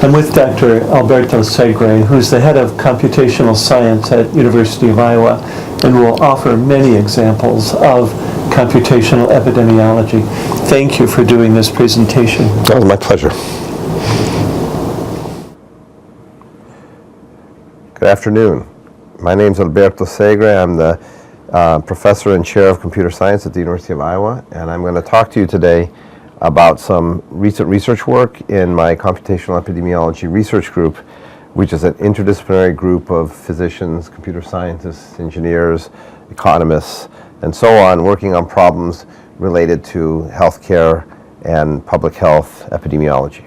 I'm with Dr. Alberto Segre, who's the head of computational science at University of Iowa, and will offer many examples of computational epidemiology. Thank you for doing this presentation. That was my pleasure. Good afternoon. My name is Alberto Segre. I'm the professor and chair of computer science at the University of Iowa, and I'm going to talk to you today about some recent research work in my computational epidemiology research group, which is an interdisciplinary group of physicians, computer scientists, engineers, economists, and so on, working on problems related to healthcare and public health epidemiology.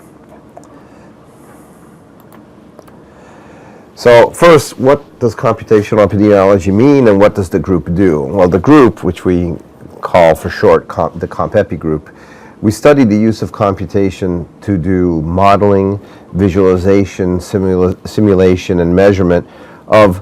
So first, what does computational epidemiology mean, and what does the group do? Well, the group, which we call for short the CompEpi group, we study the use of computation to do modeling, visualization, simulation, and measurement of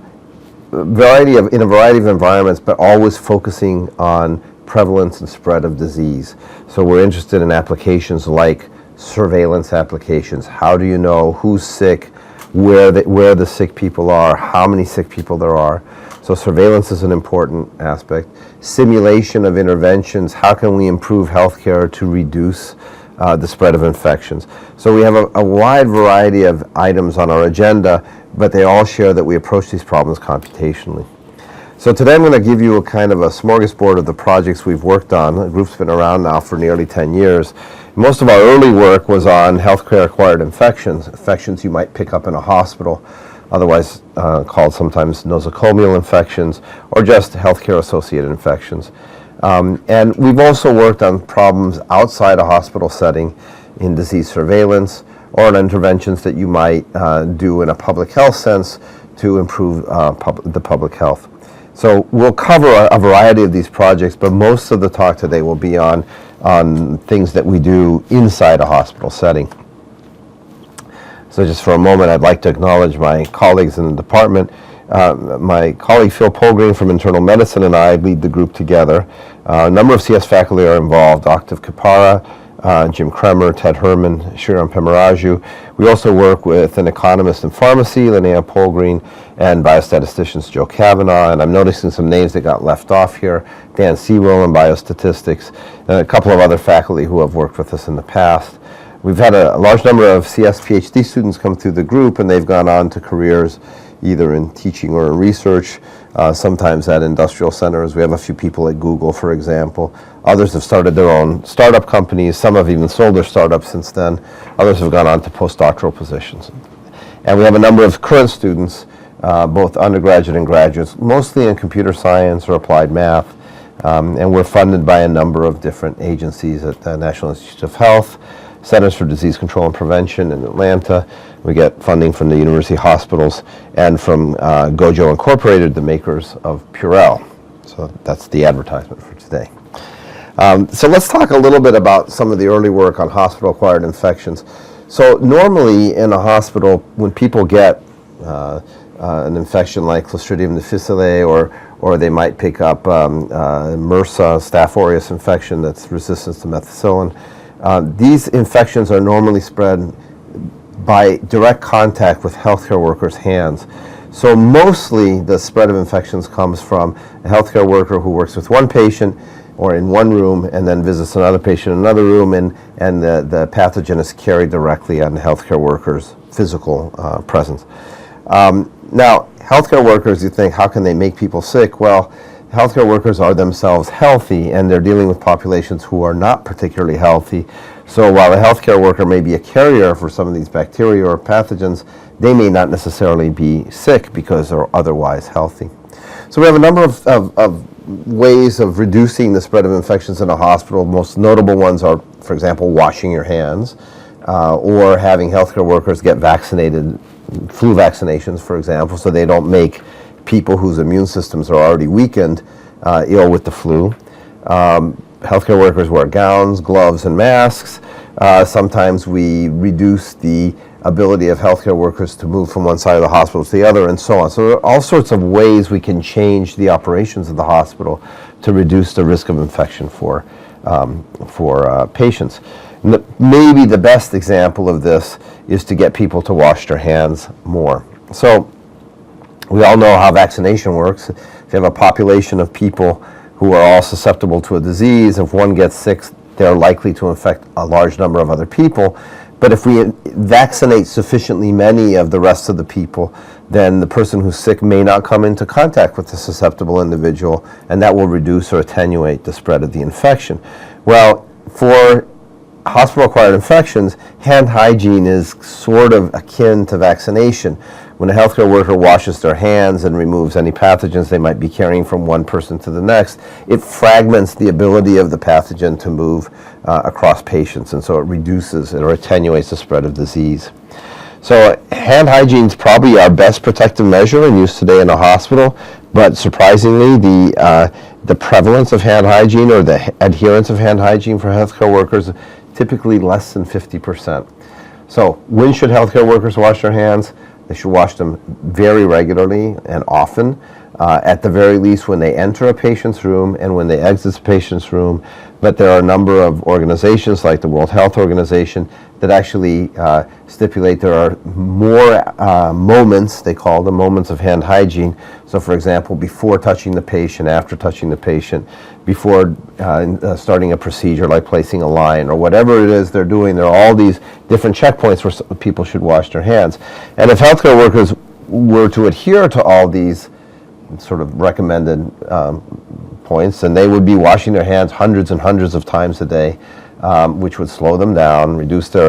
in a variety of environments, but always focusing on prevalence and spread of disease. So we're interested in applications like surveillance applications. How do you know who's sick, where the sick people are, how many sick people there are? So surveillance is an important aspect. Simulation of interventions. How can we improve healthcare to reduce the spread of infections? So we have a wide variety of items on our agenda, but they all share that we approach these problems computationally. So today I'm going to give you a kind of a smorgasbord of the projects we've worked on. The group's been around now for nearly 10 years. Most of our early work was on healthcare-acquired infections you might pick up in a hospital, otherwise called sometimes nosocomial infections, or just healthcare-associated infections. And we've also worked on problems outside a hospital setting in disease surveillance, or in interventions that you might do in a public health sense to improve the public health. So we'll cover a variety of these projects, but most of the talk today will be on things that we do inside a hospital setting. So just for a moment, I'd like to acknowledge my colleagues in the department. My colleague Phil Polgreen from Internal Medicine and I lead the group together. A number of CS faculty are involved: Octave Kapara, Jim Kremer, Ted Herman, Shriram Pemaraju. We also work with an economist in pharmacy, Linnea Polgreen, and biostatisticians Joe Kavanaugh. And I'm noticing some names that got left off here: Dan Sewell in biostatistics, and a couple of other faculty who have worked with us in the past. We've had a large number of CS PhD students come through the group, and they've gone on to careers either in teaching or in research, sometimes at industrial centers. We have a few people at Google, for example. Others have started their own startup companies. Some have even sold their startups since then. Others have gone on to postdoctoral positions. And we have a number of current students, both undergraduate and graduates, mostly in computer science or applied math. And we're funded by a number of different agencies at the National Institutes of Health, Centers for Disease Control and Prevention in Atlanta. We get funding from the university hospitals and from Gojo Incorporated, the makers of Purell. So that's the advertisement for today. So let's talk a little bit about some of the early work on hospital-acquired infections. So normally in a hospital, when people get an infection like Clostridium difficile, or they might pick up MRSA, Staph aureus infection that's resistant to methicillin, these infections are normally spread by direct contact with healthcare workers' hands. So mostly the spread of infections comes from a healthcare worker who works with one patient or in one room and then visits another patient in another room, and the pathogen is carried directly on the healthcare worker's physical presence. Now, healthcare workers, you think, how can they make people sick? Well, healthcare workers are themselves healthy, and they're dealing with populations who are not particularly healthy. So while a healthcare worker may be a carrier for some of these bacteria or pathogens, they may not necessarily be sick because they're otherwise healthy. So we have a number of ways of reducing the spread of infections in a hospital. Most notable ones are, for example, washing your hands, or having healthcare workers get vaccinated, flu vaccinations, for example, so they don't make people whose immune systems are already weakened ill with the flu. Healthcare workers wear gowns, gloves, and masks. Sometimes we reduce the ability of healthcare workers to move from one side of the hospital to the other, and so on. So there are all sorts of ways we can change the operations of the hospital to reduce the risk of infection for patients. Maybe the best example of this is to get people to wash their hands more. So we all know how vaccination works. If you have a population of people who are all susceptible to a disease, if one gets sick, they're likely to infect a large number of other people. But if we vaccinate sufficiently many of the rest of the people, then the person who's sick may not come into contact with the susceptible individual, and that will reduce or attenuate the spread of the infection. Well, for hospital-acquired infections, hand hygiene is sort of akin to vaccination. When a healthcare worker washes their hands and removes any pathogens they might be carrying from one person to the next, it fragments the ability of the pathogen to move across patients, and so it reduces or attenuates the spread of disease. So hand hygiene is probably our best protective measure in use today in a hospital, but surprisingly, the prevalence of hand hygiene or the adherence of hand hygiene for healthcare workers is typically less than 50%. So when should healthcare workers wash their hands? They should wash them very regularly and often, at the very least when they enter a patient's room and when they exit the patient's room. But there are a number of organizations like the World Health Organization that actually stipulate there are more moments, they call them moments of hand hygiene. So for example, before touching the patient, after touching the patient, before starting a procedure like placing a line or whatever it is they're doing, there are all these different checkpoints where people should wash their hands. And if healthcare workers were to adhere to all these sort of recommended points, then they would be washing their hands hundreds and hundreds of times a day, which would slow them down, reduce their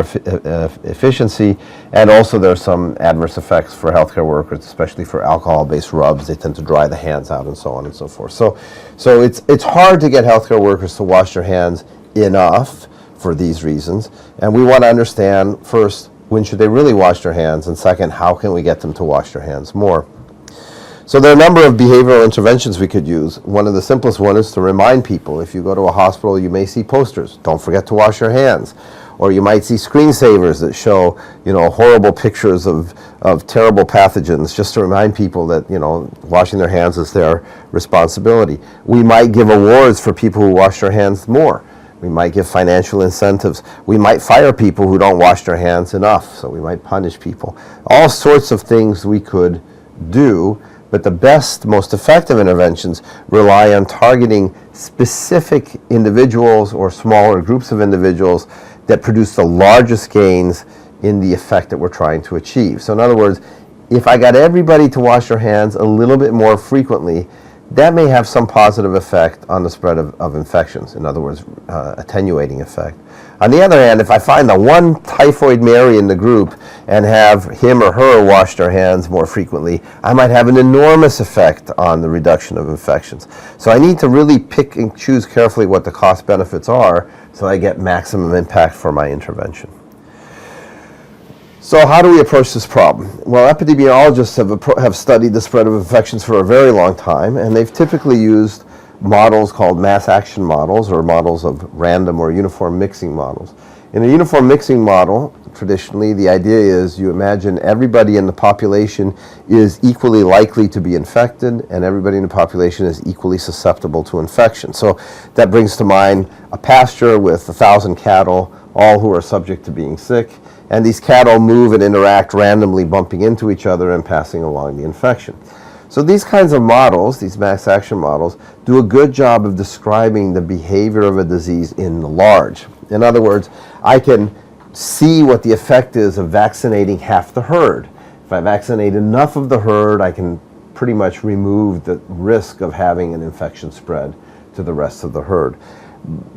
efficiency, and also there's some adverse effects for healthcare workers, especially for alcohol-based rubs. They tend to dry the hands out and so on and so forth. So it's hard to get healthcare workers to wash their hands enough for these reasons, and we want to understand, first, when should they really wash their hands, and second, how can we get them to wash their hands more? So there are a number of behavioral interventions we could use. One of the simplest one is to remind people. If you go to a hospital, you may see posters, don't forget to wash your hands. Or you might see screensavers that show, horrible pictures of terrible pathogens, just to remind people that, washing their hands is their responsibility. We might give awards for people who wash their hands more. We might give financial incentives. We might fire people who don't wash their hands enough, so we might punish people. All sorts of things we could do. But the best, most effective interventions rely on targeting specific individuals or smaller groups of individuals that produce the largest gains in the effect that we're trying to achieve. So in other words, if I got everybody to wash their hands a little bit more frequently, that may have some positive effect on the spread of infections. In other words, attenuating effect. On the other hand, if I find the one typhoid Mary in the group and have him or her wash their hands more frequently, I might have an enormous effect on the reduction of infections. So I need to really pick and choose carefully what the cost benefits are so I get maximum impact for my intervention. So how do we approach this problem? Well, epidemiologists have studied the spread of infections for a very long time, and they've typically used models called mass action models, or models of random or uniform mixing models. In a uniform mixing model, traditionally, the idea is you imagine everybody in the population is equally likely to be infected, and everybody in the population is equally susceptible to infection. So that brings to mind a pasture with 1,000 cattle, all who are subject to being sick, and these cattle move and interact randomly, bumping into each other and passing along the infection. So these kinds of models, these mass action models, do a good job of describing the behavior of a disease in the large. In other words, I can see what the effect is of vaccinating half the herd. If I vaccinate enough of the herd, I can pretty much remove the risk of having an infection spread to the rest of the herd.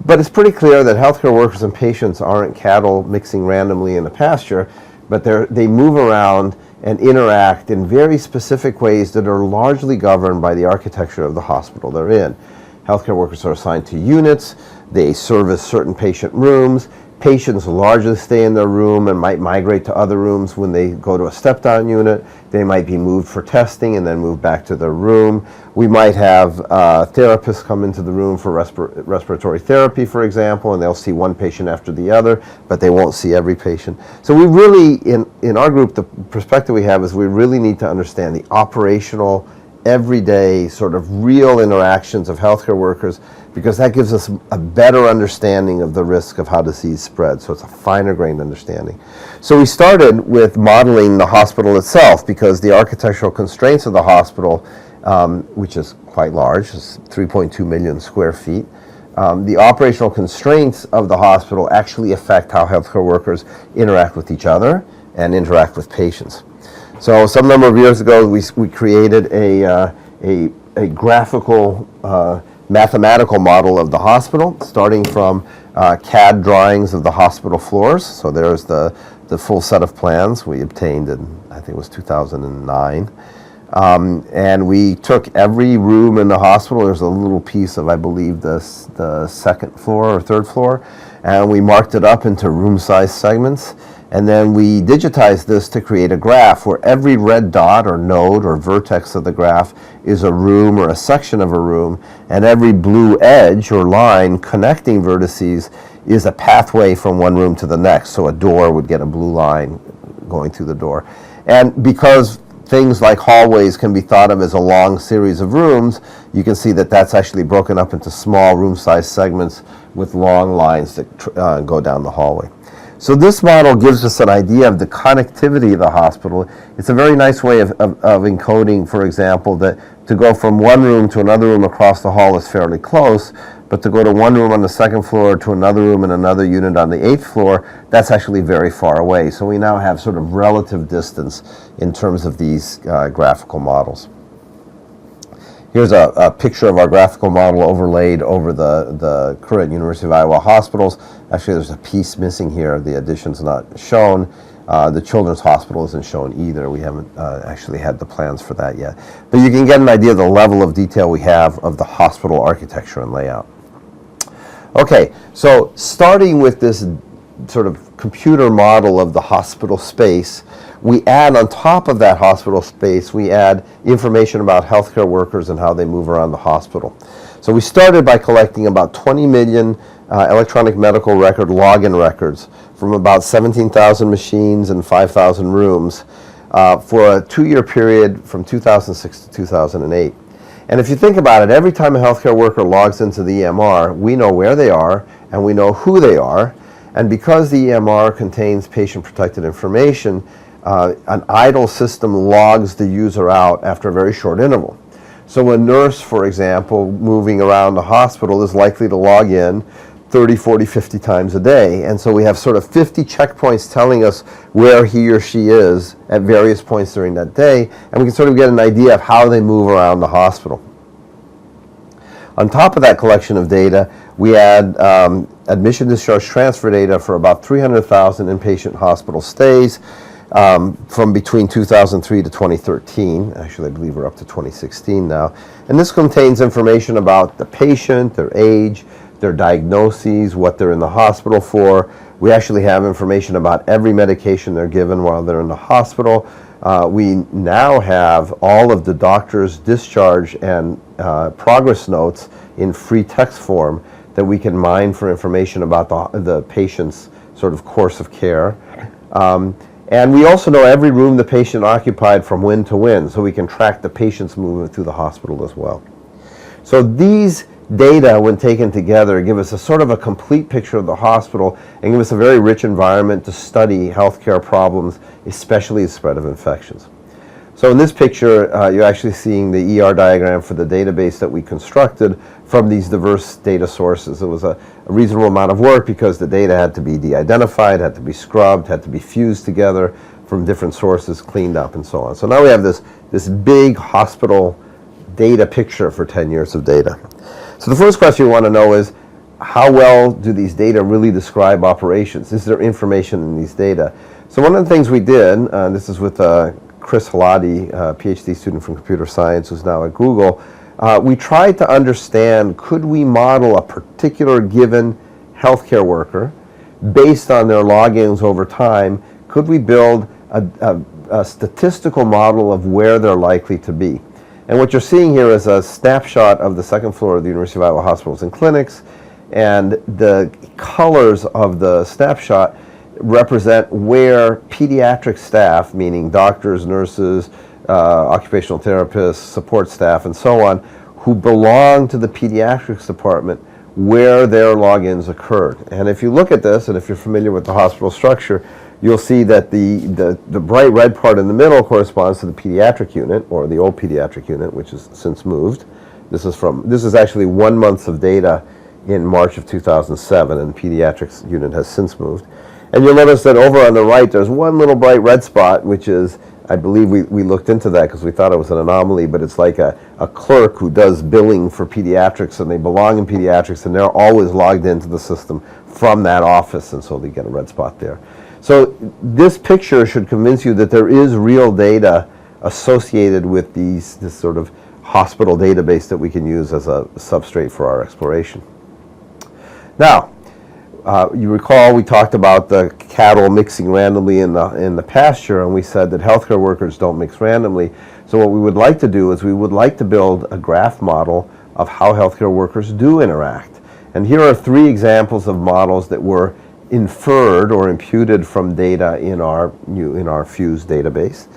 But it's pretty clear that healthcare workers and patients aren't cattle mixing randomly in a pasture, but they move around and interact in very specific ways that are largely governed by the architecture of the hospital they're in. Healthcare workers are assigned to units, they service certain patient rooms, patients largely stay in their room and might migrate to other rooms when they go to a step-down unit. They might be moved for testing and then moved back to their room. We might have therapists come into the room for respiratory therapy, for example, and they'll see one patient after the other, but they won't see every patient. So we really, in our group, the perspective we have is we really need to understand the operational everyday sort of real interactions of healthcare workers, because that gives us a better understanding of the risk of how disease spreads. So it's a finer grained understanding. So we started with modeling the hospital itself, because the architectural constraints of the hospital, which is quite large, is 3.2 million square feet. The operational constraints of the hospital actually affect how healthcare workers interact with each other and interact with patients. So some number of years ago, we created a graphical mathematical model of the hospital, starting from CAD drawings of the hospital floors. So there's the full set of plans we obtained in, I think it was 2009. And we took every room in the hospital. There's a little piece of, I believe, the second floor or third floor, and we marked it up into room-size segments. And then we digitized this to create a graph where every red dot or node or vertex of the graph is a room or a section of a room, and every blue edge or line connecting vertices is a pathway from one room to the next. So a door would get a blue line going through the door. And because things like hallways can be thought of as a long series of rooms, you can see that that's actually broken up into small room-sized segments with long lines that go down the hallway. So this model gives us an idea of the connectivity of the hospital. It's a very nice way of encoding, for example, that to go from one room to another room across the hall is fairly close, but to go to one room on the second floor to another room in another unit on the 8th floor, that's actually very far away. So we now have sort of relative distance in terms of these graphical models. Here's a picture of our graphical model overlaid over the current University of Iowa hospitals. Actually, there's a piece missing here. The addition's not shown. The Children's Hospital isn't shown either. We haven't actually had the plans for that yet. But you can get an idea of the level of detail we have of the hospital architecture and layout. Okay, so starting with this sort of computer model of the hospital space, we add on top of that hospital space, we add information about healthcare workers and how they move around the hospital. So we started by collecting about 20 million electronic medical record login records from about 17,000 machines and 5,000 rooms for a 2-year period from 2006 to 2008. And if you think about it, every time a healthcare worker logs into the EMR, we know where they are and we know who they are. And because the EMR contains patient-protected information, an idle system logs the user out after a very short interval. So a nurse, for example, moving around the hospital is likely to log in 30, 40, 50 times a day. And so we have sort of 50 checkpoints telling us where he or she is at various points during that day, and we can sort of get an idea of how they move around the hospital. On top of that collection of data, we add admission, discharge, transfer data for about 300,000 inpatient hospital stays from between 2003 to 2013. Actually, I believe we're up to 2016 now. And this contains information about the patient, their age, their diagnoses, what they're in the hospital for. We actually have information about every medication they're given while they're in the hospital. We now have all of the doctor's discharge and progress notes in free text form that we can mine for information about the patient's sort of course of care. And we also know every room the patient occupied from when to when, so we can track the patient's movement through the hospital as well. So these data, when taken together, give us a sort of a complete picture of the hospital and give us a very rich environment to study healthcare problems, especially the spread of infections. So in this picture, you're actually seeing the ER diagram for the database that we constructed from these diverse data sources. It was a reasonable amount of work because the data had to be de-identified, had to be scrubbed, had to be fused together from different sources, cleaned up, and so on. So now we have this big hospital data picture for 10 years of data. So the first question we want to know is, how well do these data really describe operations? Is there information in these data? So one of the things we did, this is with Chris Halati, a PhD student from computer science who's now at Google, we tried to understand, could we model a particular given healthcare worker based on their logins over time? Could we build a statistical model of where they're likely to be? And what you're seeing here is a snapshot of the second floor of the University of Iowa hospitals and clinics, and the colors of the snapshot represent where pediatric staff, meaning doctors, nurses, occupational therapists, support staff, and so on, who belong to the pediatrics department where their logins occurred. And if you look at this, and if you're familiar with the hospital structure, you'll see that the bright red part in the middle corresponds to the pediatric unit, or the old pediatric unit, which has since moved. This is actually 1 month of data in March of 2007, and the pediatrics unit has since moved. And you'll notice that over on the right, there's one little bright red spot, which is, I believe we looked into that because we thought it was an anomaly, but it's like a clerk who does billing for pediatrics, and they belong in pediatrics, and they're always logged into the system from that office, and so they get a red spot there. So this picture should convince you that there is real data associated with this sort of hospital database that we can use as a substrate for our exploration. Now, you recall we talked about the cattle mixing randomly in the pasture, and we said that healthcare workers don't mix randomly. So what we would like to do is we would like to build a graph model of how healthcare workers do interact. And here are 3 examples of models that were inferred or imputed from data in our Fuse database.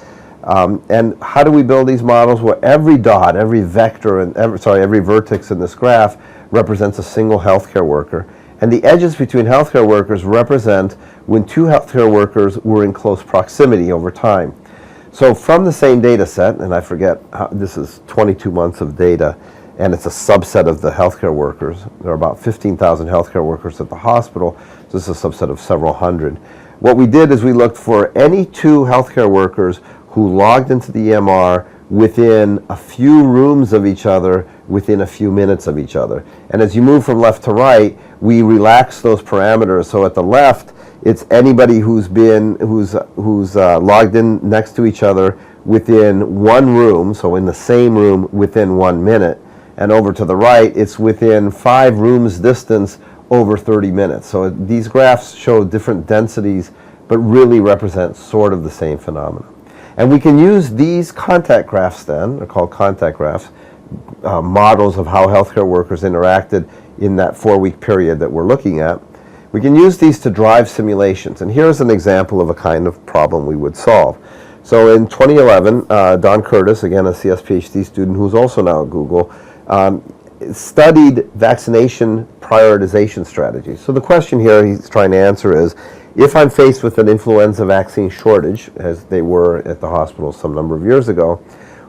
And how do we build these models? Well, every dot, every vector, and every vertex in this graph represents a single healthcare worker. And the edges between healthcare workers represent when 2 healthcare workers were in close proximity over time. So from the same data set, and I forget, this is 22 months of data, and it's a subset of the healthcare workers. There are about 15,000 healthcare workers at the hospital, so this is a subset of several hundred. What we did is we looked for any 2 healthcare workers who logged into the EMR within a few rooms of each other, within a few minutes of each other. And as you move from left to right, we relax those parameters. So at the left, it's anybody who's logged in next to each other within 1 room, so in the same room within 1 minute. And over to the right, it's within 5 rooms distance over 30 minutes. So these graphs show different densities, but really represent sort of the same phenomenon. And we can use these contact graphs then, they're called contact graphs, models of how healthcare workers interacted in that 4-week period that we're looking at. We can use these to drive simulations. And here's an example of a kind of problem we would solve. So in 2011, Don Curtis, again a CS PhD student who's also now at Google, studied vaccination prioritization strategies. So the question here he's trying to answer is, if I'm faced with an influenza vaccine shortage, as they were at the hospital some number of years ago,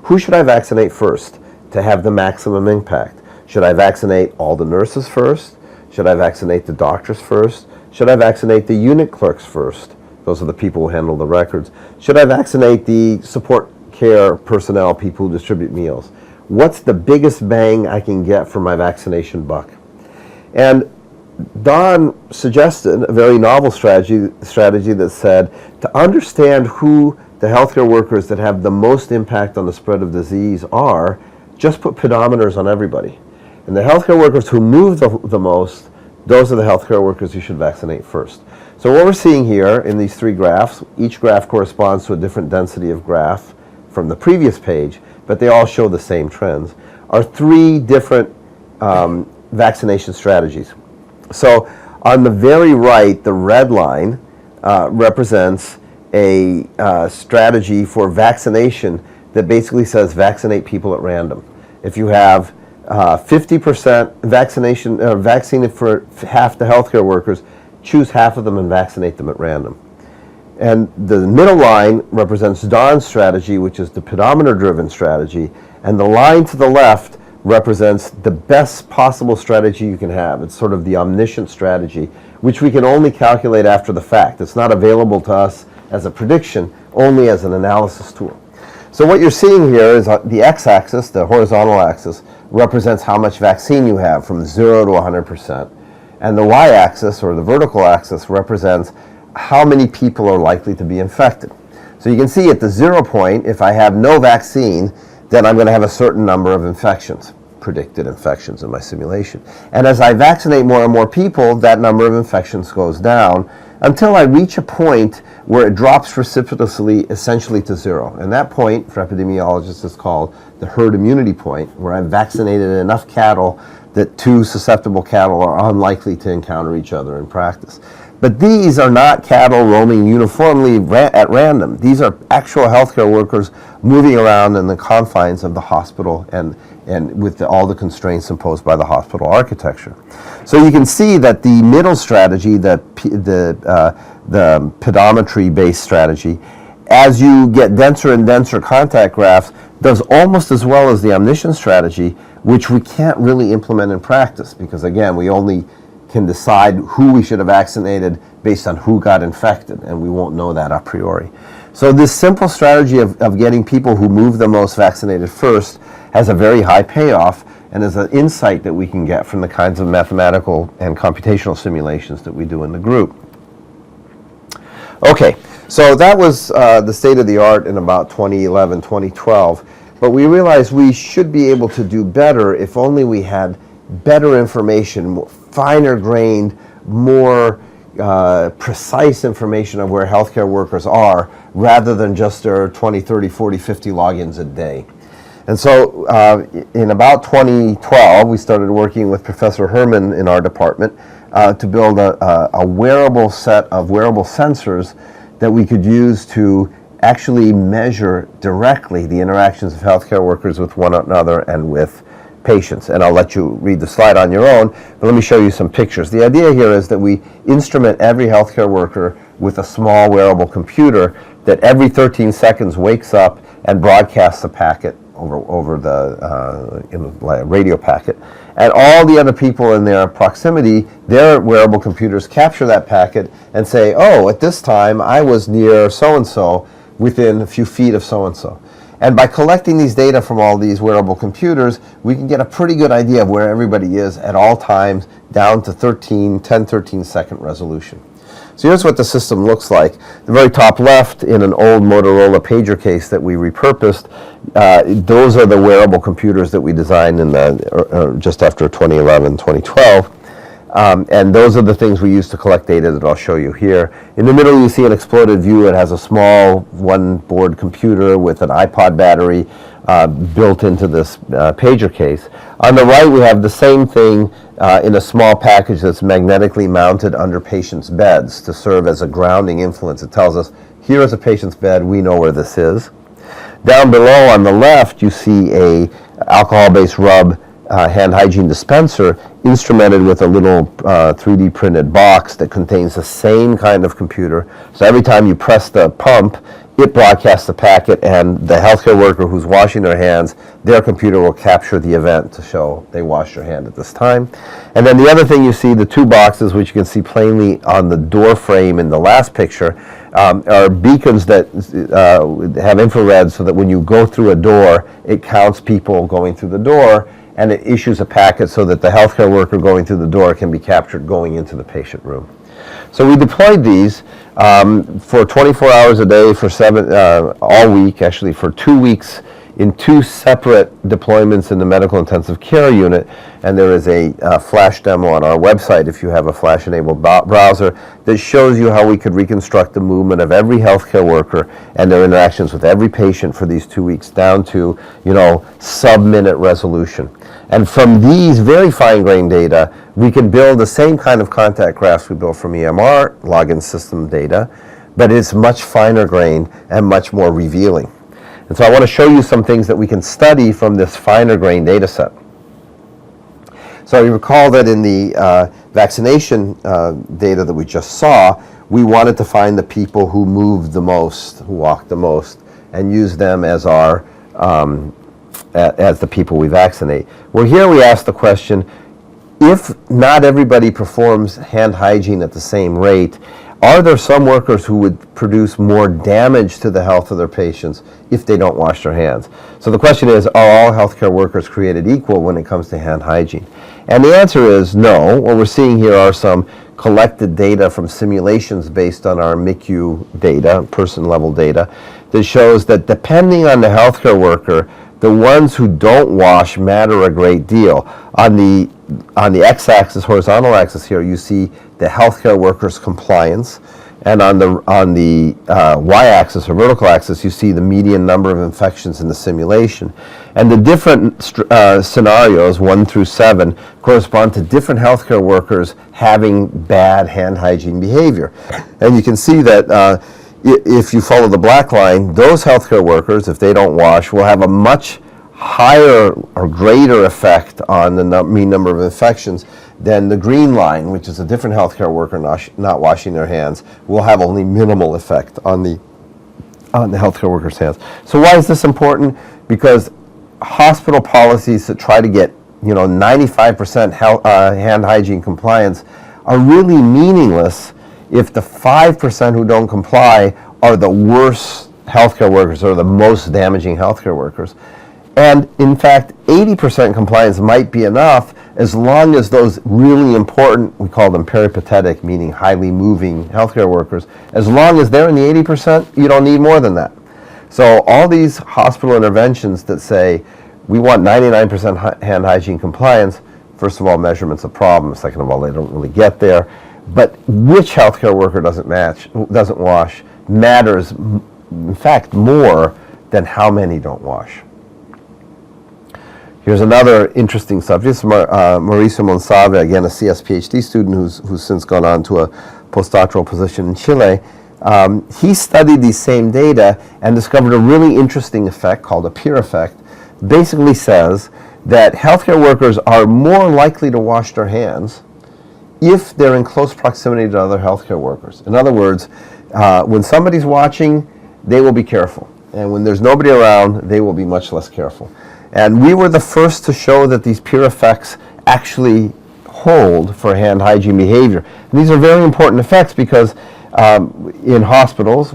who should I vaccinate first to have the maximum impact? Should I vaccinate all the nurses first? Should I vaccinate the doctors first? Should I vaccinate the unit clerks first? Those are the people who handle the records. Should I vaccinate the support care personnel, people who distribute meals? What's the biggest bang I can get for my vaccination buck? And Don suggested a very novel strategy that said to understand who the healthcare workers that have the most impact on the spread of disease are, just put pedometers on everybody. And the healthcare workers who move the most, those are the healthcare workers you should vaccinate first. So what we're seeing here in these 3 graphs, each graph corresponds to a different density of graph from the previous page, but they all show the same trends, are 3 different vaccination strategies. So on the very right, the red line represents a strategy for vaccination that basically says vaccinate people at random. If you have 50% vaccinated for half the healthcare workers, choose half of them and vaccinate them at random. And the middle line represents Don's strategy, which is the pedometer-driven strategy, and the line to the left represents the best possible strategy you can have. It's sort of the omniscient strategy, which we can only calculate after the fact. It's not available to us as a prediction, only as an analysis tool. So what you're seeing here is the x-axis, the horizontal axis, represents how much vaccine you have from 0 to 100%. And the y-axis, or the vertical axis, represents how many people are likely to be infected. So you can see at the 0 point, if I have no vaccine, then I'm going to have a certain number of infections, predicted infections in my simulation. And as I vaccinate more and more people, that number of infections goes down until I reach a point where it drops precipitously, essentially to 0. And that point, for epidemiologists, is called the herd immunity point, where I've vaccinated enough cattle that 2 susceptible cattle are unlikely to encounter each other in practice. But these are not cattle roaming uniformly at random. These are actual healthcare workers moving around in the confines of the hospital and with all the constraints imposed by the hospital architecture. So you can see that the middle strategy, the pedometry-based strategy, as you get denser and denser contact graphs, does almost as well as the omniscient strategy, which we can't really implement in practice because, again, we only can decide who we should have vaccinated based on who got infected, and we won't know that a priori. So this simple strategy of getting people who move the most vaccinated first has a very high payoff and is an insight that we can get from the kinds of mathematical and computational simulations that we do in the group. Okay, so that was the state of the art in about 2011, 2012, but we realized we should be able to do better if only we had better information, finer grained, more precise information of where healthcare workers are rather than just their 20, 30, 40, 50 logins a day. And so in about 2012, we started working with Professor Herman in our department to build a wearable set of wearable sensors that we could use to actually measure directly the interactions of healthcare workers with one another and with patients. And I'll let you read the slide on your own, but let me show you some pictures. The idea here is that we instrument every healthcare worker with a small wearable computer that every 13 seconds wakes up and broadcasts a packet over the radio packet. And all the other people in their proximity, their wearable computers capture that packet and say, oh, at this time I was near so-and-so within a few feet of so-and-so. And by collecting these data from all these wearable computers, we can get a pretty good idea of where everybody is at all times down to 10, 13 second resolution. So here's what the system looks like. The very top left, in an old Motorola pager case that we repurposed, those are the wearable computers that we designed in just after 2011, 2012. And those are the things we use to collect data that I'll show you here. In the middle, you see an exploded view. It has a small one-board computer with an iPod battery built into this pager case. On the right, we have the same thing in a small package that's magnetically mounted under patients' beds to serve as a grounding influence. It tells us, here is a patient's bed. We know where this is. Down below on the left, you see a alcohol-based rub hand hygiene dispenser instrumented with a little 3D printed box that contains the same kind of computer. So every time you press the pump, it broadcasts the packet, and the healthcare worker who's washing their hands, their computer will capture the event to show they washed their hand at this time. And then the other thing you see, the two boxes, which you can see plainly on the door frame in the last picture, are beacons that have infrared so that when you go through a door, it counts people going through the door, and it issues a packet so that the healthcare worker going through the door can be captured going into the patient room. So we deployed these for 24 hours a day for all week, actually for 2 weeks in 2 separate deployments in the medical intensive care unit. And there is a flash demo on our website if you have a flash-enabled browser that shows you how we could reconstruct the movement of every healthcare worker and their interactions with every patient for these 2 weeks down to, sub-minute resolution. And from these very fine-grained data, we can build the same kind of contact graphs we built from EMR login system data, but it's much finer grained and much more revealing. And so I want to show you some things that we can study from this finer grained data set. So you recall that in the vaccination data that we just saw, we wanted to find the people who moved the most, who walked the most, and use them as our as the people we vaccinate. Well, here we ask the question, if not everybody performs hand hygiene at the same rate, are there some workers who would produce more damage to the health of their patients if they don't wash their hands? So the question is, are all healthcare workers created equal when it comes to hand hygiene? And the answer is no. What we're seeing here are some collected data from simulations based on our MICU data, person-level data, that shows that depending on the healthcare worker, the ones who don't wash matter a great deal. On the x-axis, horizontal axis here, you see the healthcare workers' compliance, And on the y-axis or vertical axis, you see the median number of infections in the simulation. And the different scenarios, 1 through 7, correspond to different healthcare workers having bad hand hygiene behavior. And you can see that if you follow the black line, those healthcare workers, if they don't wash, will have a much higher or greater effect on the mean number of infections than the green line, which is a different healthcare worker not washing their hands, will have only minimal effect on the healthcare worker's hands. So why is this important? Because hospital policies that try to get 95% hand hygiene compliance are really meaningless if the 5% who don't comply are the worst healthcare workers or the most damaging healthcare workers. And in fact, 80% compliance might be enough as long as those really important, we call them peripatetic, meaning highly moving healthcare workers, as long as they're in the 80%, you don't need more than that. So all these hospital interventions that say, we want 99% hand hygiene compliance, first of all, measurement's a problem. Second of all, they don't really get there. But which healthcare worker doesn't wash matters, in fact, more than how many don't wash. Here's another interesting subject. This is Mauricio Monsalve, again a CS PhD student who's since gone on to a postdoctoral position in Chile. He studied these same data and discovered a really interesting effect called a peer effect. Basically says that healthcare workers are more likely to wash their hands if they're in close proximity to other healthcare workers. In other words, when somebody's watching, they will be careful. And when there's nobody around, they will be much less careful. And we were the first to show that these peer effects actually hold for hand hygiene behavior. And these are very important effects because in hospitals,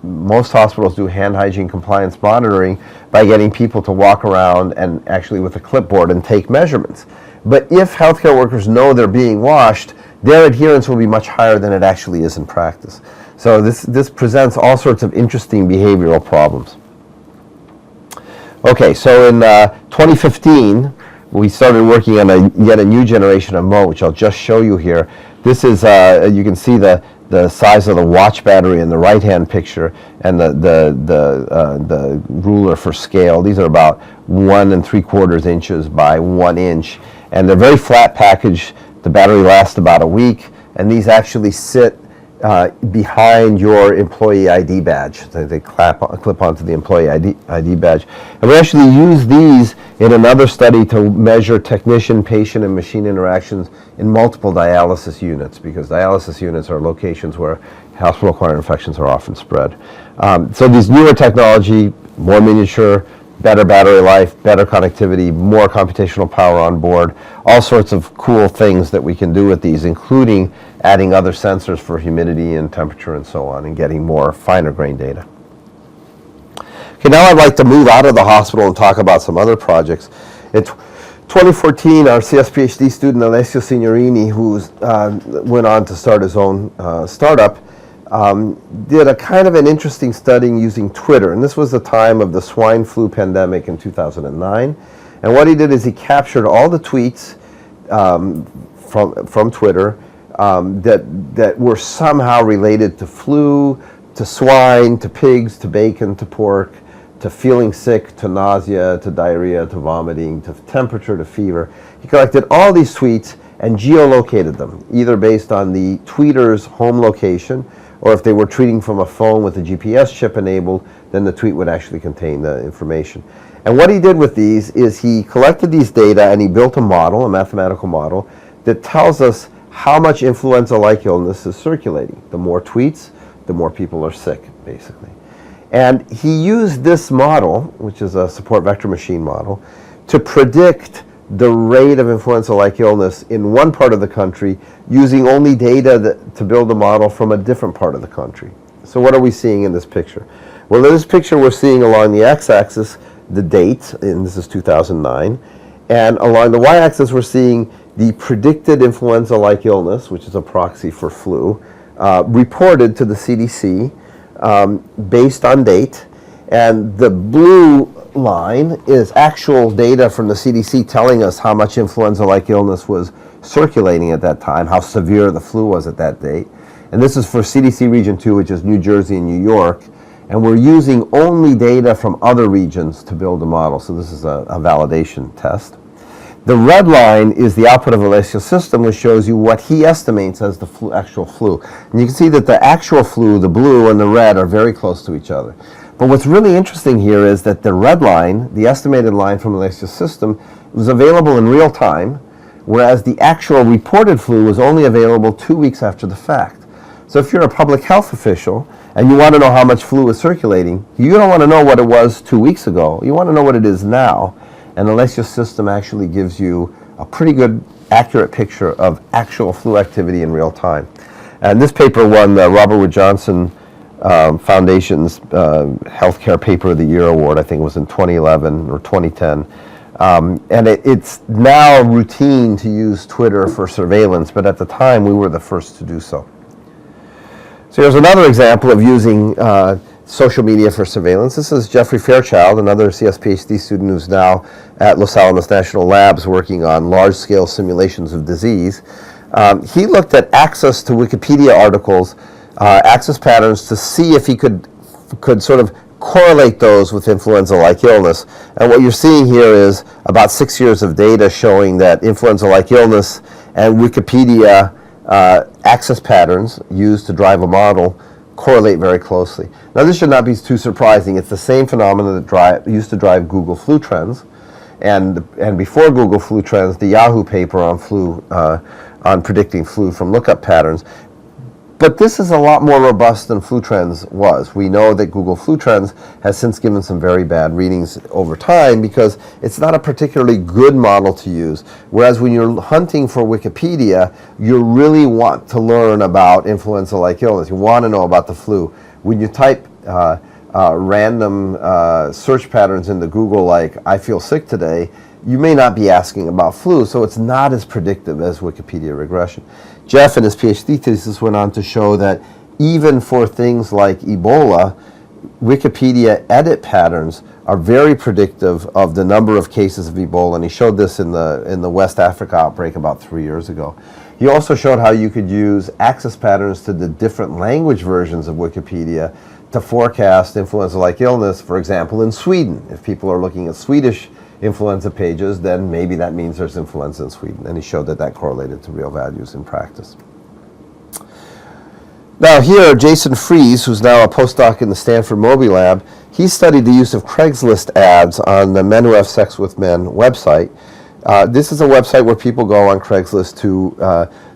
most hospitals do hand hygiene compliance monitoring by getting people to walk around and actually with a clipboard and take measurements. But if healthcare workers know they're being washed, their adherence will be much higher than it actually is in practice. So this presents all sorts of interesting behavioral problems. Okay, so in 2015, we started working on yet a new generation of moat, which I'll just show you here. This is, you can see the size of the watch battery in the right-hand picture and the ruler for scale. These are about 1 3/4 inches by 1 inch. And they're very flat package. The battery lasts about a week, and these actually sit behind your employee ID badge. They clip onto the employee ID badge. And we actually use these in another study to measure technician, patient, and machine interactions in multiple dialysis units, because dialysis units are locations where hospital-acquired infections are often spread. So these newer technology, more miniature, better battery life, better connectivity, more computational power on board, all sorts of cool things that we can do with these, including adding other sensors for humidity and temperature and so on, and getting more finer grain data. Okay, now I'd like to move out of the hospital and talk about some other projects. In 2014, our CS PhD student, Alessio Signorini, who went on to start his own startup, did a kind of an interesting study using Twitter. And this was the time of the swine flu pandemic in 2009. And what he did is he captured all the tweets from Twitter that were somehow related to flu, to swine, to pigs, to bacon, to pork, to feeling sick, to nausea, to diarrhea, to vomiting, to temperature, to fever. He collected all these tweets and geolocated them, either based on the tweeter's home location, or if they were tweeting from a phone with a GPS chip enabled, then the tweet would actually contain the information. And what he did with these is he collected these data and he built a model, a mathematical model, that tells us how much influenza-like illness is circulating. The more tweets, the more people are sick, basically. And he used this model, which is a support vector machine model, to predict the rate of influenza-like illness in one part of the country using only data to build a model from a different part of the country. So what are we seeing in this picture? Well, in this picture we're seeing along the x-axis the date, and this is 2009, and along the y-axis we're seeing the predicted influenza-like illness, which is a proxy for flu, reported to the CDC based on date, and the blue line is actual data from the CDC telling us how much influenza-like illness was circulating at that time, how severe the flu was at that date. And this is for CDC Region 2, which is New Jersey and New York. And we're using only data from other regions to build a model. So this is a validation test. The red line is the output of Alessio's system, which shows you what he estimates as the actual flu. And you can see that the actual flu, the blue and the red, are very close to each other. But what's really interesting here is that the red line, the estimated line from Alessio's system, was available in real time, whereas the actual reported flu was only available 2 weeks after the fact. So if you're a public health official and you want to know how much flu is circulating, you don't want to know what it was 2 weeks ago. You want to know what it is now. And Alessio's system actually gives you a pretty good, accurate picture of actual flu activity in real time. And this paper won the Robert Wood Johnson Foundation's Healthcare Paper of the Year award. I think it was in 2011 or 2010. And it's now routine to use Twitter for surveillance, but at the time we were the first to do so. So here's another example of using social media for surveillance. This is Jeffrey Fairchild, another CS PhD student who's now at Los Alamos National Labs working on large-scale simulations of disease. He looked at access to Wikipedia articles, access patterns, to see if he could sort of correlate those with influenza-like illness. And what you're seeing here is about 6 years of data showing that influenza-like illness and Wikipedia access patterns used to drive a model correlate very closely. Now this should not be too surprising. It's the same phenomenon that used to drive Google flu trends, and before Google flu trends, the Yahoo paper on flu, on predicting flu from lookup patterns. But this is a lot more robust than flu trends was. We know that Google flu trends has since given some very bad readings over time because it's not a particularly good model to use. Whereas when you're hunting for Wikipedia, you really want to learn about influenza-like illness. You want to know about the flu. When you type random search patterns into Google like, I feel sick today, you may not be asking about flu, so it's not as predictive as Wikipedia regression. Jeff in his PhD thesis went on to show that even for things like Ebola, Wikipedia edit patterns are very predictive of the number of cases of Ebola, and he showed this in the West Africa outbreak about 3 years ago. He also showed how you could use access patterns to the different language versions of Wikipedia to forecast influenza-like illness, for example, in Sweden. If people are looking at Swedish influenza pages, then maybe that means there's influenza in Sweden. And he showed that that correlated to real values in practice. Now here, Jason Fries, who's now a postdoc in the Stanford Moby Lab, he studied the use of Craigslist ads on the Men Who Have Sex with Men website. This is a website where people go on Craigslist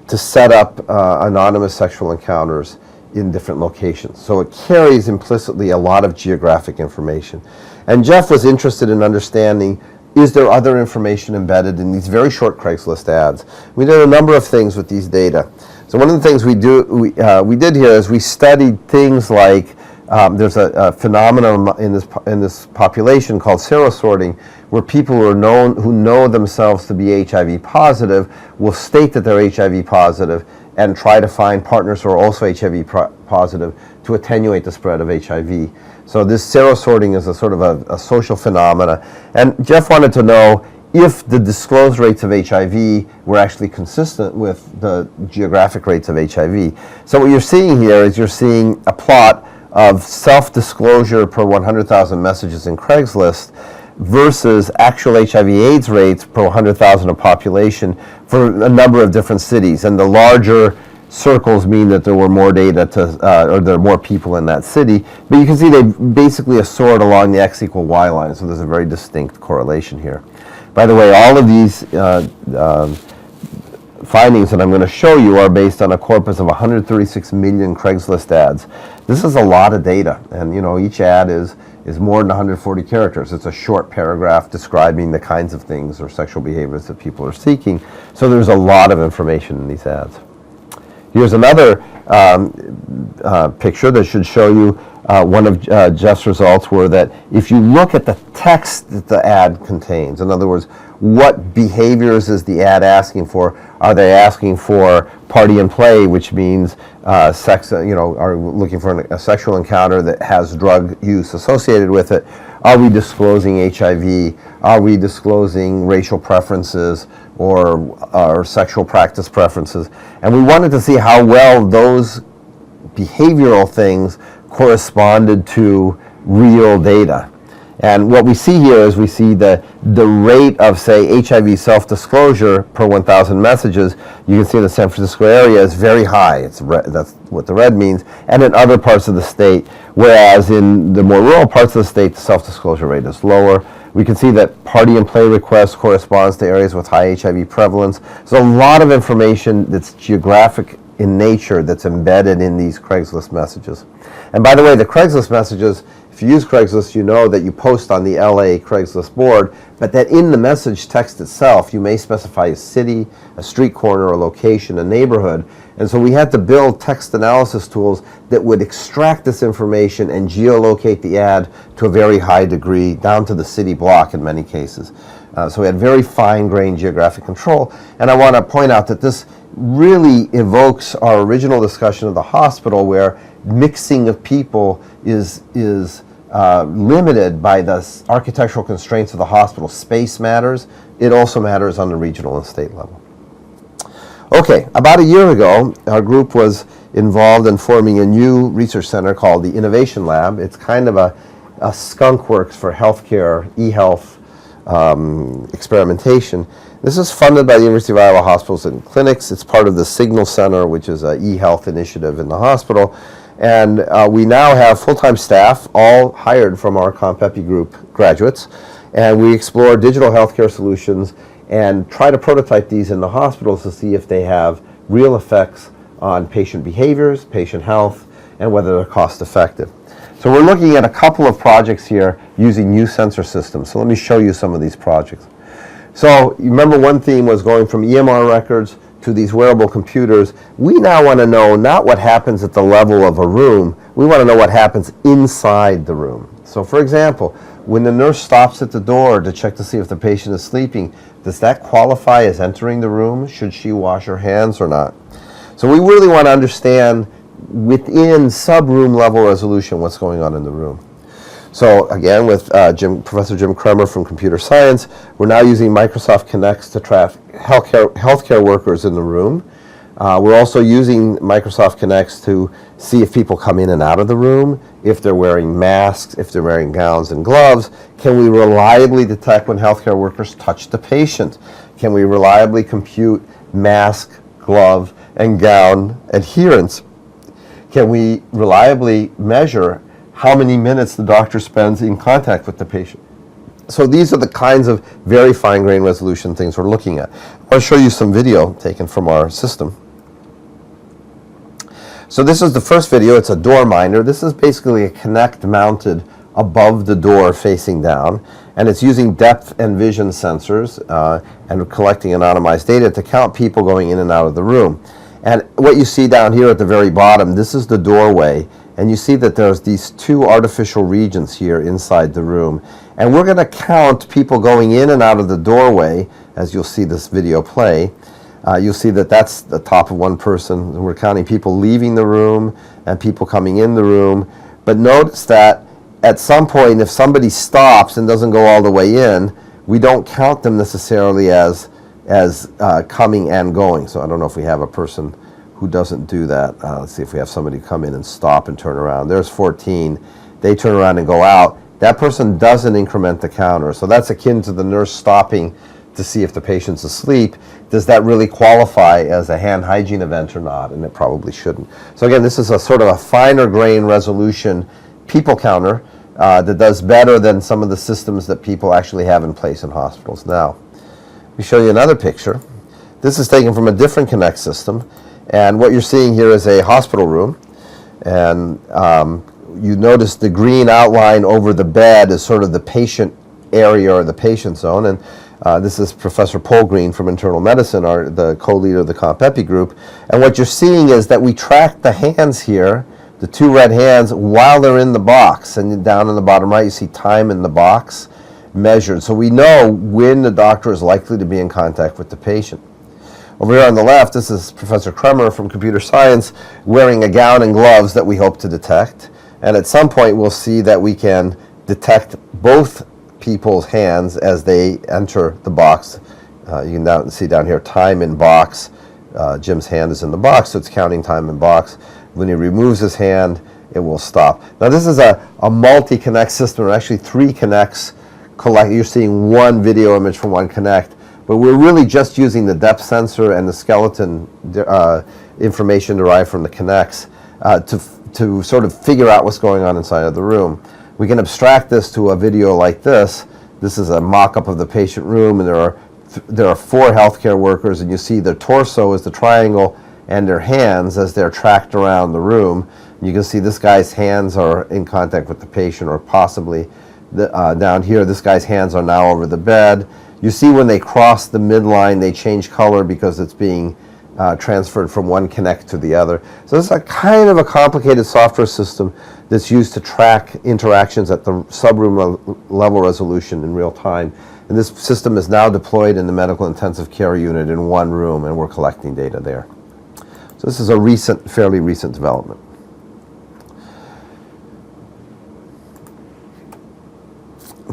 to set up anonymous sexual encounters in different locations. So it carries implicitly a lot of geographic information. And Jeff was interested in understanding, is there other information embedded in these very short Craigslist ads? We did a number of things with these data. So one of the things we did here is we studied things like, there's a phenomenon in this population called serosorting, where people who know themselves to be HIV positive will state that they're HIV positive and try to find partners who are also HIV positive to attenuate the spread of HIV. So this serosorting is a sort of a social phenomena. And Jeff wanted to know if the disclosed rates of HIV were actually consistent with the geographic rates of HIV. So what you're seeing here is you're seeing a plot of self-disclosure per 100,000 messages in Craigslist versus actual HIV/AIDS rates per 100,000 of population for a number of different cities. And the larger circles mean that there were more data or there are more people in that city. But you can see they basically assort along the X equal Y line, so there's a very distinct correlation here. By the way, all of these findings that I'm going to show you are based on a corpus of 136 million Craigslist ads. This is a lot of data, and each ad is more than 140 characters. It's a short paragraph describing the kinds of things or sexual behaviors that people are seeking. So there's a lot of information in these ads. Here's another picture that should show you one of Jeff's results were that if you look at the text that the ad contains, in other words, what behaviors is the ad asking for? Are they asking for party and play, which means sex, are looking for a sexual encounter that has drug use associated with it? Are we disclosing HIV? Are we disclosing racial preferences or sexual practice preferences? And we wanted to see how well those behavioral things corresponded to real data. And what we see here is we see the rate of, say, HIV self-disclosure per 1,000 messages. You can see in the San Francisco area is very high. That's what the red means. And in other parts of the state, whereas in the more rural parts of the state, the self-disclosure rate is lower. We can see that party and play requests corresponds to areas with high HIV prevalence. So a lot of information that's geographic in nature that's embedded in these Craigslist messages. And by the way, the Craigslist messages, if you use Craigslist, you know that you post on the LA Craigslist board, but that in the message text itself, you may specify a city, a street corner, a location, a neighborhood. And so we had to build text analysis tools that would extract this information and geolocate the ad to a very high degree, down to the city block in many cases. So we had very fine-grained geographic control. And I want to point out that this really evokes our original discussion of the hospital, where mixing of people is limited by the architectural constraints of the hospital. Space matters. It also matters on the regional and state level. Okay, about a year ago, our group was involved in forming a new research center called the Innovation Lab. It's kind of a skunk works for healthcare, e-health experimentation. This is funded by the University of Iowa Hospitals and Clinics. It's part of the Signal Center, which is an e-health initiative in the hospital. And we now have full-time staff, all hired from our CompEpi group graduates. And we explore digital healthcare solutions and try to prototype these in the hospitals to see if they have real effects on patient behaviors, patient health, and whether they're cost effective. So we're looking at a couple of projects here using new sensor systems. So let me show you some of these projects. So you remember one theme was going from EMR records to these wearable computers. We now want to know not what happens at the level of a room, we want to know what happens inside the room. So for example, when the nurse stops at the door to check to see if the patient is sleeping, does that qualify as entering the room? Should she wash her hands or not? So we really want to understand within sub-room level resolution what's going on in the room. So again, with Professor Jim Kremer from computer science, we're now using Microsoft Kinects to track healthcare workers in the room. We're also using Microsoft Kinects to see if people come in and out of the room, if they're wearing masks, if they're wearing gowns and gloves. Can we reliably detect when healthcare workers touch the patient? Can we reliably compute mask, glove, and gown adherence? Can we reliably measure how many minutes the doctor spends in contact with the patient? So these are the kinds of very fine-grained resolution things we're looking at. I'll show you some video taken from our system. So this is the first video. It's a door minder. This is basically a Kinect mounted above the door facing down, and it's using depth and vision sensors and collecting anonymized data to count people going in and out of the room. And what you see down here at the very bottom, this is the doorway, and you see that there's these two artificial regions here inside the room. And we're going to count people going in and out of the doorway, as you'll see this video play. You'll see that that's the top of one person. We're counting people leaving the room and people coming in the room. But notice that at some point, if somebody stops and doesn't go all the way in, we don't count them necessarily as coming and going. So I don't know if we have a person who doesn't do that. Let's see if we have somebody come in and stop and turn around. There's 14. They turn around and go out. That person doesn't increment the counter. So that's akin to the nurse stopping to see if the patient's asleep. Does that really qualify as a hand hygiene event or not? And it probably shouldn't. So again, this is a sort of a finer grain resolution people counter that does better than some of the systems that people actually have in place in hospitals now. Let me show you another picture. This is taken from a different Kinect system. And what you're seeing here is a hospital room. And you notice the green outline over the bed is sort of the patient area or the patient zone. And this is Professor Polgreen from Internal Medicine, the co-leader of the CompEpi group. And what you're seeing is that we track the hands here, the two red hands, while they're in the box. And down in the bottom right, you see time in the box measured. So we know when the doctor is likely to be in contact with the patient. Over here on the left, this is Professor Kremer from computer science wearing a gown and gloves that we hope to detect. And at some point, we'll see that we can detect both people's hands as they enter the box. You can see down here time in box Jim's hand is in the box, so it's counting time in box. When he removes his hand, it will stop. Now this is a multi-connect system, or actually 3 connects collect. You're seeing one video image from one connect, but we're really just using the depth sensor and the skeleton information derived from the connects to sort of figure out what's going on inside of the room. We can abstract this to a video like this. This is a mock-up of the patient room, and there are 4 healthcare workers, and you see their torso is the triangle and their hands as they're tracked around the room. You can see this guy's hands are in contact with the patient, or possibly down here, this guy's hands are now over the bed. You see when they cross the midline, they change color because it's being transferred from one connect to the other. So it's a kind of a complicated software system that's used to track interactions at the subroom level resolution in real time. And this system is now deployed in the medical intensive care unit in one room, and we're collecting data there. So this is a fairly recent development.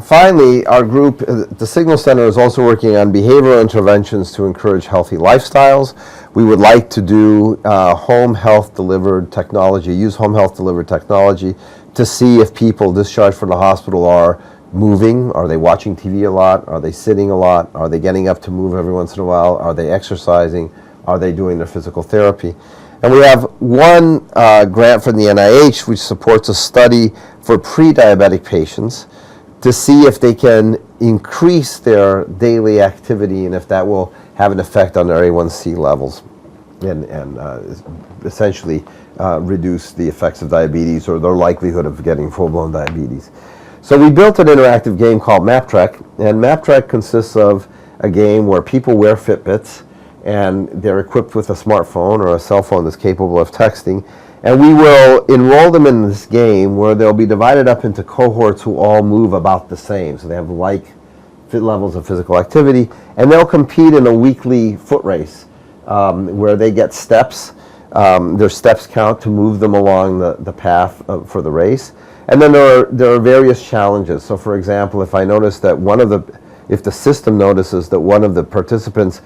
Finally, our group, the Signal Center, is also working on behavioral interventions to encourage healthy lifestyles. We would like to do home health delivered technology, use home health delivered technology to see if people discharged from the hospital are moving. Are they watching TV a lot? Are they sitting a lot? Are they getting up to move every once in a while? Are they exercising? Are they doing their physical therapy? And we have one grant from the NIH which supports a study for pre-diabetic patients to see if they can increase their daily activity and if that will have an effect on their A1C levels and essentially reduce the effects of diabetes or their likelihood of getting full-blown diabetes. So we built an interactive game called MapTrek, and MapTrek consists of a game where people wear Fitbits and they're equipped with a smartphone or a cell phone that's capable of texting, and we will enroll them in this game where they'll be divided up into cohorts who all move about the same. So they have like levels of physical activity, and they'll compete in a weekly foot race where they get steps. Their steps count to move them along the path for the race. And then there are various challenges. So for example, if I notice that if the system notices that one of the participants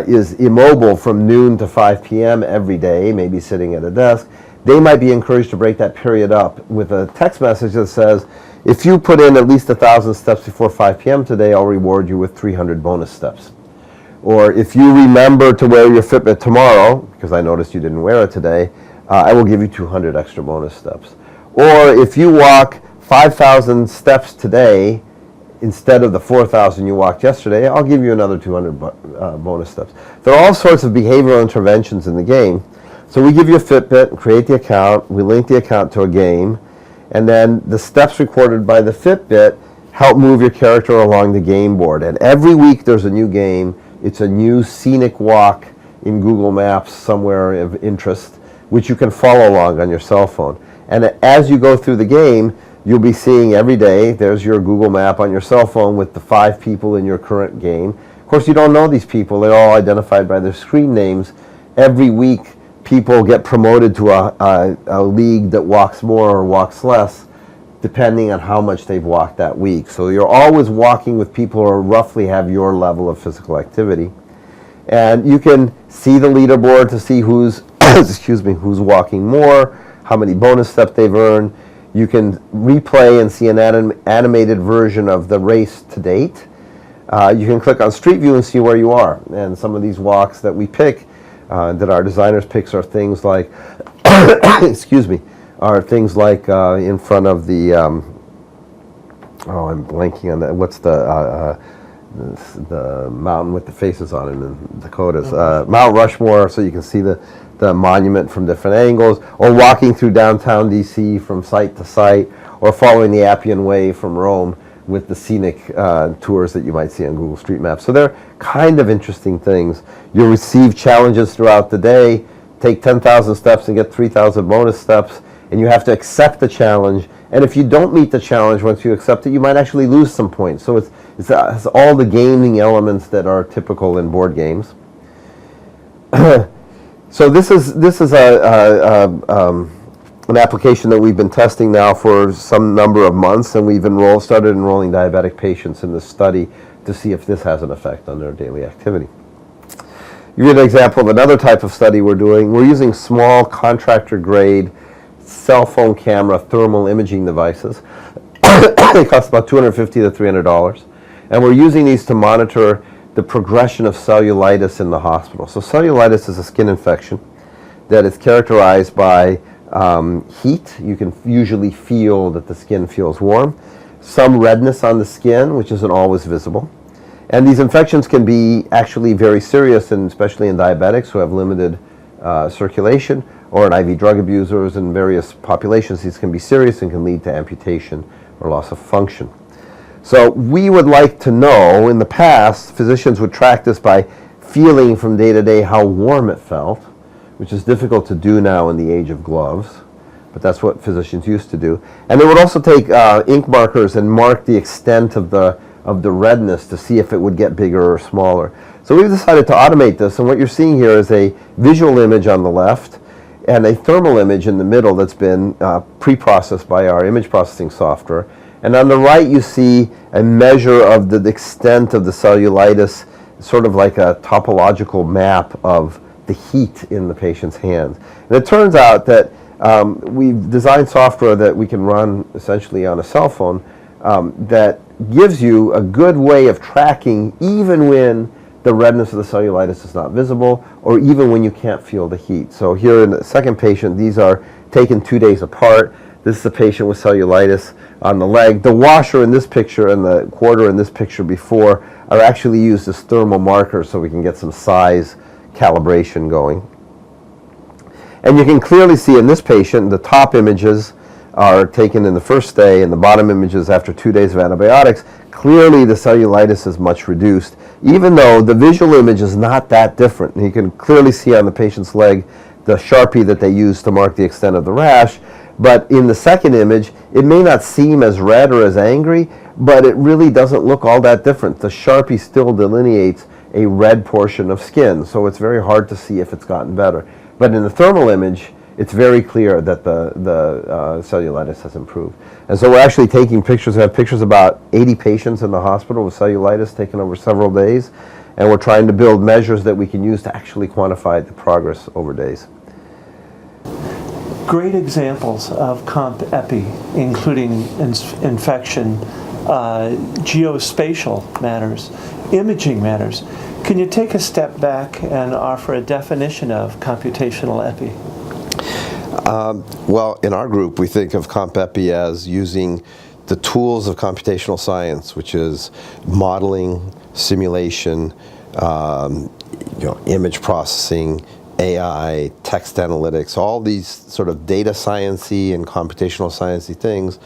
is immobile from noon to 5 p.m. every day, maybe sitting at a desk, they might be encouraged to break that period up with a text message that says, if you put in at least 1,000 steps before 5 p.m. today, I'll reward you with 300 bonus steps. Or if you remember to wear your Fitbit tomorrow, because I noticed you didn't wear it today, I will give you 200 extra bonus steps. Or if you walk 5,000 steps today, instead of the 4,000 you walked yesterday, I'll give you another 200 bonus steps. There are all sorts of behavioral interventions in the game. So we give you a Fitbit, create the account, we link the account to a game, and then the steps recorded by the Fitbit help move your character along the game board. And every week there's a new game. It's a new scenic walk in Google Maps somewhere of interest, which you can follow along on your cell phone. And as you go through the game, you'll be seeing every day, there's your Google map on your cell phone with the 5 people in your current game. Of course, you don't know these people. They're all identified by their screen names. Every week, people get promoted to a league that walks more or walks less, depending on how much they've walked that week. So you're always walking with people who roughly have your level of physical activity. And you can see the leaderboard to see who's, who's walking more, how many bonus steps they've earned. You can replay and see an animated version of the race to date. You can click on Street View and see where you are. And some of these walks that we pick, that our designers picks, are things like, are things like in front of the, I'm blanking on that. What's the mountain with the faces on it in the Dakotas? Mount Rushmore, so you can see the monument from different angles, or walking through downtown DC from site to site, or following the Appian Way from Rome with the scenic tours that you might see on Google Street Maps. So they're kind of interesting things. You'll receive challenges throughout the day. Take 10,000 steps and get 3,000 bonus steps, and you have to accept the challenge. And if you don't meet the challenge once you accept it, you might actually lose some points. So it's all the gaming elements that are typical in board games. So this is an application that we've been testing now for some number of months, and we've started enrolling diabetic patients in this study to see if this has an effect on their daily activity. Give you an example of another type of study we're doing. We're using small contractor-grade cell phone camera thermal imaging devices. They cost about $250 to $300. And we're using these to monitor the progression of cellulitis in the hospital. So cellulitis is a skin infection that is characterized by heat. You can usually feel that the skin feels warm. Some redness on the skin, which isn't always visible. And these infections can be actually very serious, and especially in diabetics who have limited circulation, or in IV drug abusers in various populations. These can be serious and can lead to amputation or loss of function. So we would like to know, in the past, physicians would track this by feeling from day to day how warm it felt, which is difficult to do now in the age of gloves, but that's what physicians used to do. And they would also take ink markers and mark the extent of the redness to see if it would get bigger or smaller. So we've decided to automate this, and what you're seeing here is a visual image on the left and a thermal image in the middle that's been pre-processed by our image processing software. And on the right you see a measure of the extent of the cellulitis, sort of like a topological map of the heat in the patient's hands. And it turns out that we've designed software that we can run essentially on a cell phone that gives you a good way of tracking even when the redness of the cellulitis is not visible, or even when you can't feel the heat. So here in the second patient, these are taken 2 days apart. This is a patient with cellulitis on the leg. The washer in this picture and the quarter in this picture before are actually used as thermal markers so we can get some size calibration going. And you can clearly see in this patient, the top images are taken in the first day and the bottom images after 2 days of antibiotics. Clearly the cellulitis is much reduced, even though the visual image is not that different. And you can clearly see on the patient's leg the Sharpie that they use to mark the extent of the rash. But in the second image, it may not seem as red or as angry, but it really doesn't look all that different. The Sharpie still delineates a red portion of skin, so it's very hard to see if it's gotten better. But in the thermal image, it's very clear that the cellulitis has improved. And so we're actually taking pictures. We have pictures of about 80 patients in the hospital with cellulitis taken over several days, and we're trying to build measures that we can use to actually quantify the progress over days. Great examples of comp-epi, including infection, geospatial matters, imaging matters. Can you take a step back and offer a definition of computational epi? Well, in our group, we think of comp-epi as using the tools of computational science, which is modeling, simulation, image processing, AI, text analytics, all these sort of data science-y and computational science-y things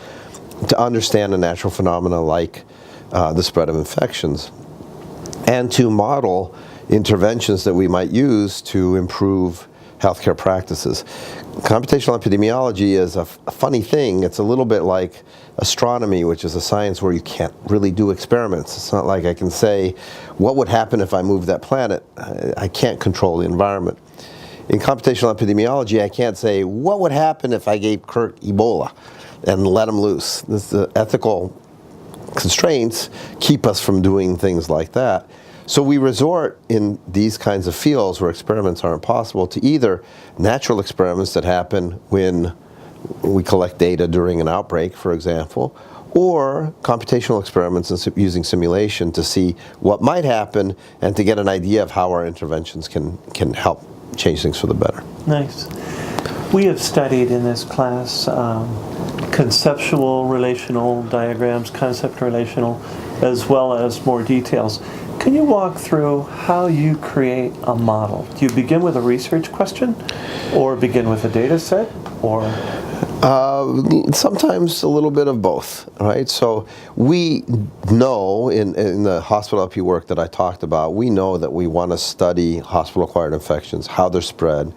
to understand a natural phenomena like the spread of infections, and to model interventions that we might use to improve healthcare practices. Computational epidemiology is a funny thing. It's a little bit like astronomy, which is a science where you can't really do experiments. It's not like I can say, what would happen if I moved that planet? I can't control the environment. In computational epidemiology, I can't say, what would happen if I gave Kurt Ebola and let him loose? The ethical constraints keep us from doing things like that. So we resort in these kinds of fields where experiments aren't possible to either natural experiments that happen when we collect data during an outbreak, for example, or computational experiments using simulation to see what might happen and to get an idea of how our interventions can help change things for the better. Nice. We have studied in this class conceptual relational diagrams, concept relational, as well as more details. Can you walk through how you create a model? Do you begin with a research question, or begin with a data set, or? Sometimes a little bit of both, right? So we know in the hospital LP work that I talked about, we know that we want to study hospital-acquired infections, how they're spread,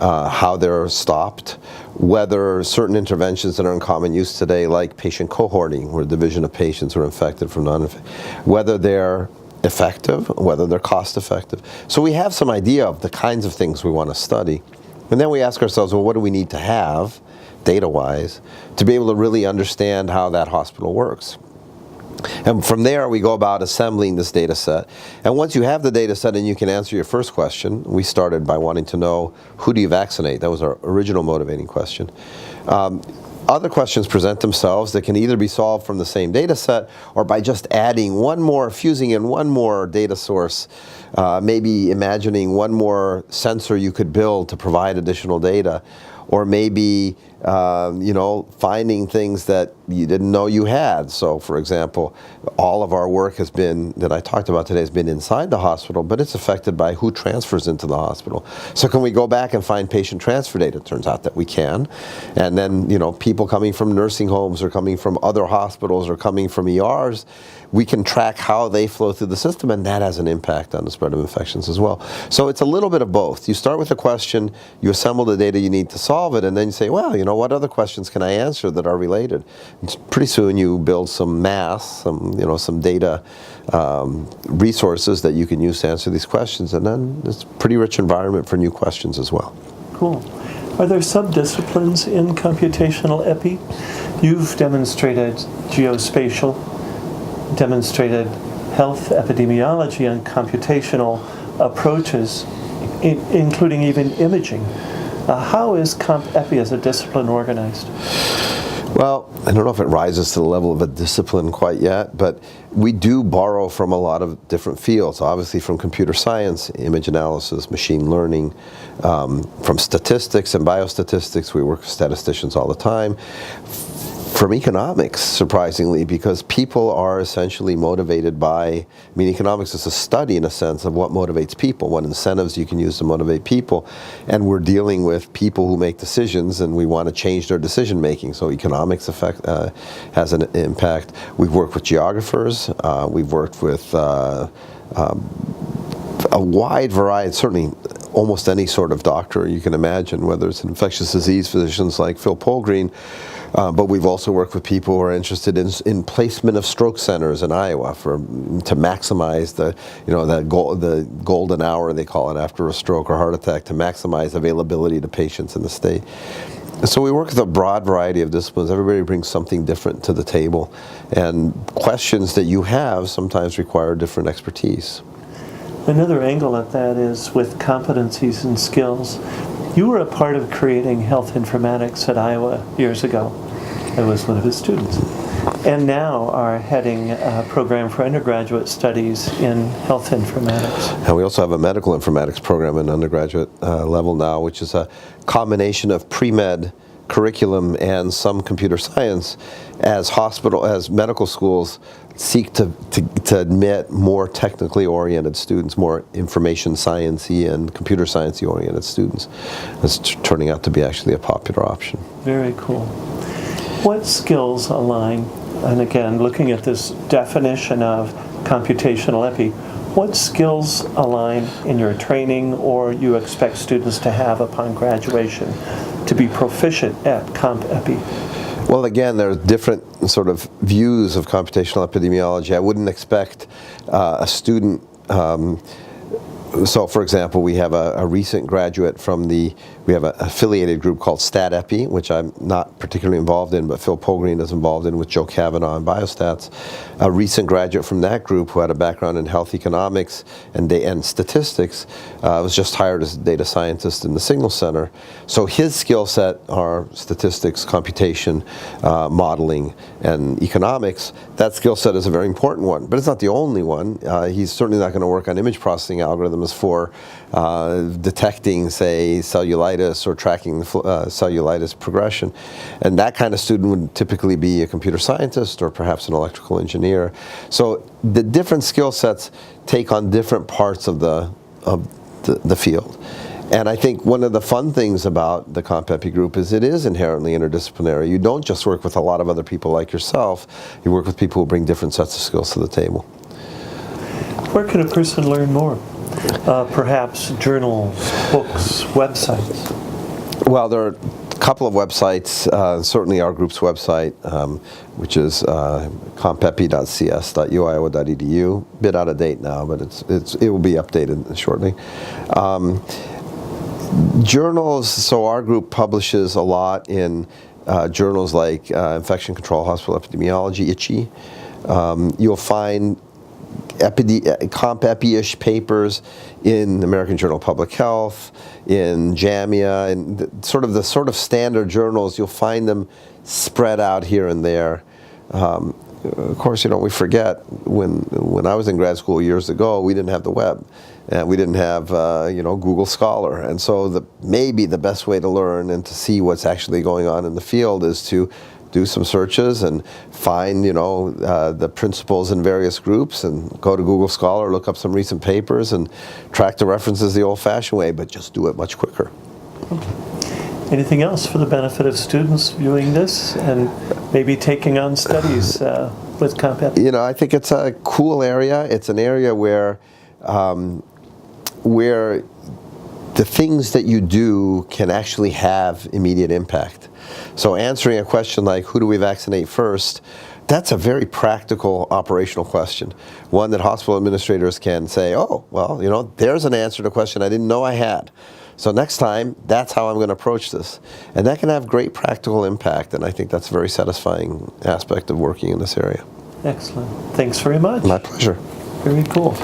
how they're stopped, whether certain interventions that are in common use today, like patient cohorting, where division of patients who are infected from non-infected, whether they're effective, whether they're cost-effective. So we have some idea of the kinds of things we want to study. And then we ask ourselves, well, what do we need to have, data-wise, to be able to really understand how that hospital works? And from there, we go about assembling this data set. And once you have the data set and you can answer your first question, we started by wanting to know, who do you vaccinate? That was our original motivating question. Other questions present themselves that can either be solved from the same data set or by just adding one more, fusing in one more data source, maybe imagining one more sensor you could build to provide additional data, or maybe finding things that you didn't know you had. So, for example, all of our work has been, that I talked about today, has been inside the hospital, but it's affected by who transfers into the hospital. So can we go back and find patient transfer data? It turns out that we can. And then, people coming from nursing homes or coming from other hospitals or coming from ERs, we can track how they flow through the system, and that has an impact on the spread of infections as well. So it's a little bit of both. You start with a question, you assemble the data you need to solve it, and then you say, well, what other questions can I answer that are related? And pretty soon you build some mass, some data resources that you can use to answer these questions, and then it's a pretty rich environment for new questions as well. Cool. Are there subdisciplines in computational epi? You've demonstrated geospatial, demonstrated health epidemiology and computational approaches, including even imaging. How is Comp Epi as a discipline organized? Well, I don't know if it rises to the level of a discipline quite yet, but we do borrow from a lot of different fields. Obviously from computer science, image analysis, machine learning, from statistics and biostatistics. We work with statisticians all the time. From economics, surprisingly, because people are essentially motivated by, economics is a study in a sense of what motivates people, what incentives you can use to motivate people, and we're dealing with people who make decisions and we want to change their decision making, so economics has an impact. We've worked with geographers, we've worked with a wide variety, certainly almost any sort of doctor you can imagine, whether it's infectious disease physicians like Phil Polgreen, but we've also worked with people who are interested in placement of stroke centers in Iowa to maximize the golden hour, they call it, after a stroke or heart attack, to maximize availability to patients in the state. So we work with a broad variety of disciplines. Everybody brings something different to the table, and questions that you have sometimes require different expertise. Another angle at that is with competencies and skills. You were a part of creating health informatics at Iowa years ago. I was one of his students. And now are heading a program for undergraduate studies in health informatics. And we also have a medical informatics program in undergraduate level now, which is a combination of pre-med curriculum and some computer science as medical schools seek to admit more technically oriented students, more information science-y and computer science-y oriented students. It's turning out to be actually a popular option. Very cool. What skills align, and again, looking at this definition of computational epi, what skills align in your training or you expect students to have upon graduation to be proficient at Comp Epi? Well, again, there are different sort of views of computational epidemiology. I wouldn't expect a student, so for example, we have a recent graduate from we have an affiliated group called StatEpi, which I'm not particularly involved in, but Phil Polgreen is involved in with Joe Kavanaugh in biostats. A recent graduate from that group who had a background in health economics and statistics was just hired as a data scientist in the Signal Center. So his skill set are statistics, computation, modeling, and economics. That skill set is a very important one, but it's not the only one. He's certainly not going to work on image processing algorithms for detecting, say, cellulitis or tracking the cellulitis progression. And that kind of student would typically be a computer scientist or perhaps an electrical engineer. So the different skill sets take on different parts of the field. And I think one of the fun things about the Comp Epi group is it is inherently interdisciplinary. You don't just work with a lot of other people like yourself, you work with people who bring different sets of skills to the table. Where can a person learn more? Perhaps journals, books, websites? Well, there are a couple of websites, certainly our group's website, which is compepi.cs.uiowa.edu. A bit out of date now, but it will be updated shortly. Journals, so our group publishes a lot in journals like Infection Control Hospital Epidemiology, ICHE, You'll find comp-epi-ish papers in the American Journal of Public Health, in JAMIA, and the sort of standard journals. You'll find them spread out here and there. Of course, we forget when I was in grad school years ago, we didn't have the web, and we didn't have Google Scholar, and so maybe the best way to learn and to see what's actually going on in the field is to do some searches and find the principles in various groups, and go to Google Scholar, look up some recent papers, and track the references the old-fashioned way, but just do it much quicker. Anything else for the benefit of students viewing this and maybe taking on studies with CompEpi? I think it's a cool area. It's an area where the things that you do can actually have immediate impact. So answering a question like, who do we vaccinate first? That's a very practical, operational question. One that hospital administrators can say, oh, well, there's an answer to a question I didn't know I had. So next time, that's how I'm going to approach this. And that can have great practical impact, and I think that's a very satisfying aspect of working in this area. Excellent. Thanks very much. My pleasure. Very cool.